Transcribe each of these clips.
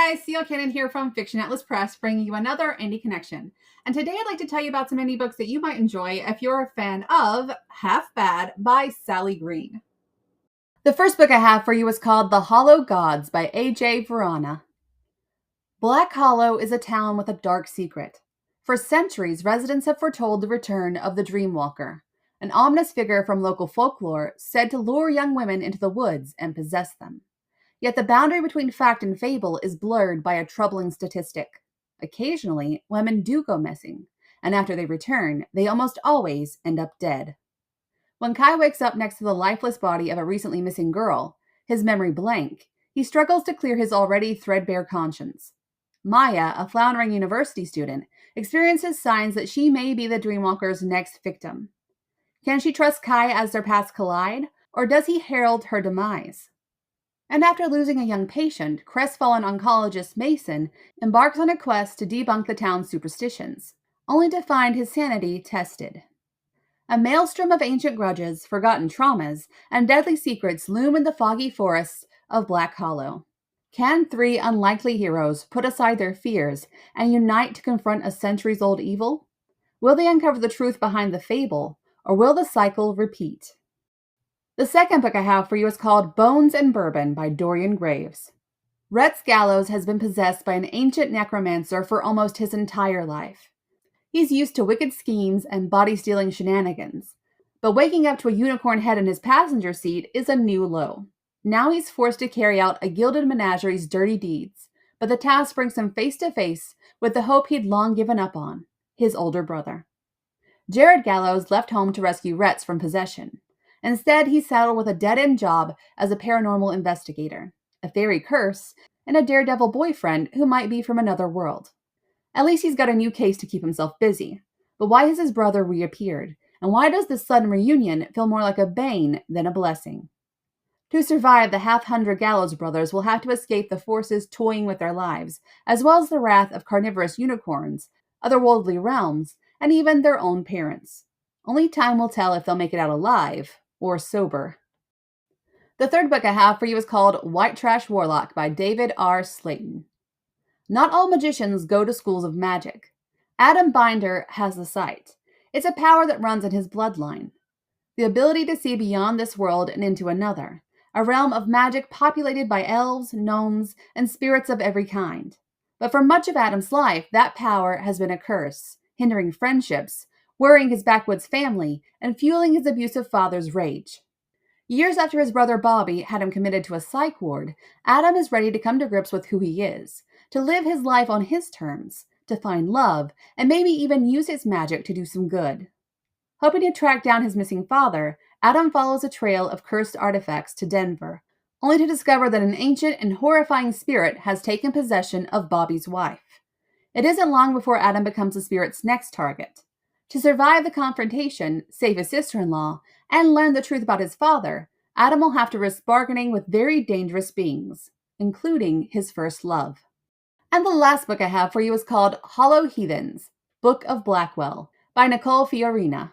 guys, CL Cannon here from Fiction Atlas Press, bringing you another indie connection. And today I'd like to tell you about some indie books that you might enjoy if you're a fan of Half Bad by Sally Green. The first book I have for you is called The Hollow Gods by A.J. Verana. Black Hollow is a town with a dark secret. For centuries, residents have foretold the return of the Dreamwalker, an ominous figure from local folklore said to lure young women into the woods and possess them. Yet the boundary between fact and fable is blurred by a troubling statistic. Occasionally, women do go missing, and after they return, they almost always end up dead. When Kai wakes up next to the lifeless body of a recently missing girl, his memory blank, he struggles to clear his already threadbare conscience. Maya, a floundering university student, experiences signs that she may be the Dreamwalker's next victim. Can she trust Kai as their paths collide, or does he herald her demise? And after losing a young patient, crestfallen oncologist Mason embarks on a quest to debunk the town's superstitions, only to find his sanity tested. A maelstrom of ancient grudges, forgotten traumas, and deadly secrets loom in the foggy forests of Black Hollow. Can three unlikely heroes put aside their fears and unite to confront a centuries-old evil? Will they uncover the truth behind the fable, or will the cycle repeat? The second book I have for you is called Bones and Bourbon by Dorian Graves. Rhett Gallows has been possessed by an ancient necromancer for almost his entire life. He's used to wicked schemes and body-stealing shenanigans, but waking up to a unicorn head in his passenger seat is a new low. Now he's forced to carry out a gilded menagerie's dirty deeds, but the task brings him face to face with the hope he'd long given up on, his older brother. Jared Gallows left home to rescue Rhett from possession. Instead, he's saddled with a dead-end job as a paranormal investigator, a fairy curse, and a daredevil boyfriend who might be from another world. At least he's got a new case to keep himself busy. But why has his brother reappeared? And why does this sudden reunion feel more like a bane than a blessing? To survive, the half-hundred Gallows brothers will have to escape the forces toying with their lives, as well as the wrath of carnivorous unicorns, otherworldly realms, and even their own parents. Only time will tell if they'll make it out alive or sober. The third book I have for you is called White Trash Warlock by David R. Slayton. Not all magicians go to schools of magic. Adam Binder has the sight. It's a power that runs in his bloodline. The ability to see beyond this world and into another, a realm of magic populated by elves, gnomes, and spirits of every kind. But for much of Adam's life, that power has been a curse, hindering friendships, worrying his backwoods family, and fueling his abusive father's rage. Years after his brother Bobby had him committed to a psych ward, Adam is ready to come to grips with who he is, to live his life on his terms, to find love, and maybe even use his magic to do some good. Hoping to track down his missing father, Adam follows a trail of cursed artifacts to Denver, only to discover that an ancient and horrifying spirit has taken possession of Bobby's wife. It isn't long before Adam becomes the spirit's next target. To survive the confrontation, save his sister-in-law, and learn the truth about his father, Adam will have to risk bargaining with very dangerous beings, including his first love. And the last book I have for you is called Hollow Heathens, Book of Blackwell, by Nicole Fiorina.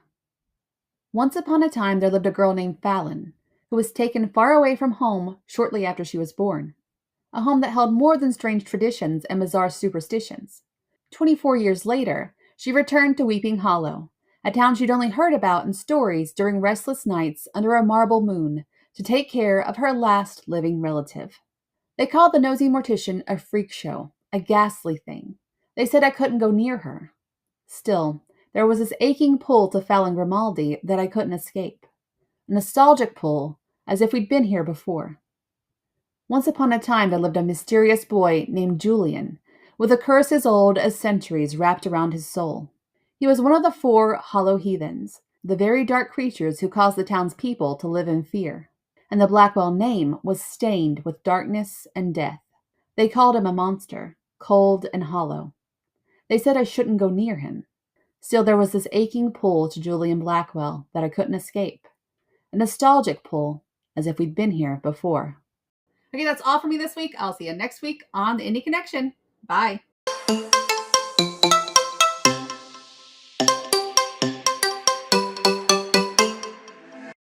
Once upon a time there lived a girl named Fallon, who was taken far away from home shortly after she was born. A home that held more than strange traditions and bizarre superstitions. 24 years later, she returned to Weeping Hollow, a town she'd only heard about in stories during restless nights under a marble moon, to take care of her last living relative. They called the nosy mortician a freak show, a ghastly thing. They said I couldn't go near her. Still, there was this aching pull to Fallon Grimaldi that I couldn't escape. A nostalgic pull, as if we'd been here before. Once upon a time there lived a mysterious boy named Julian, with a curse as old as centuries wrapped around his soul. He was one of the 4 hollow heathens, the very dark creatures who caused the town's people to live in fear. And the Blackwell name was stained with darkness and death. They called him a monster, cold and hollow. They said I shouldn't go near him. Still, there was this aching pull to Julian Blackwell that I couldn't escape. A nostalgic pull, as if we'd been here before. Okay, that's all for me this week. I'll see you next week on the Indie Connection. Bye.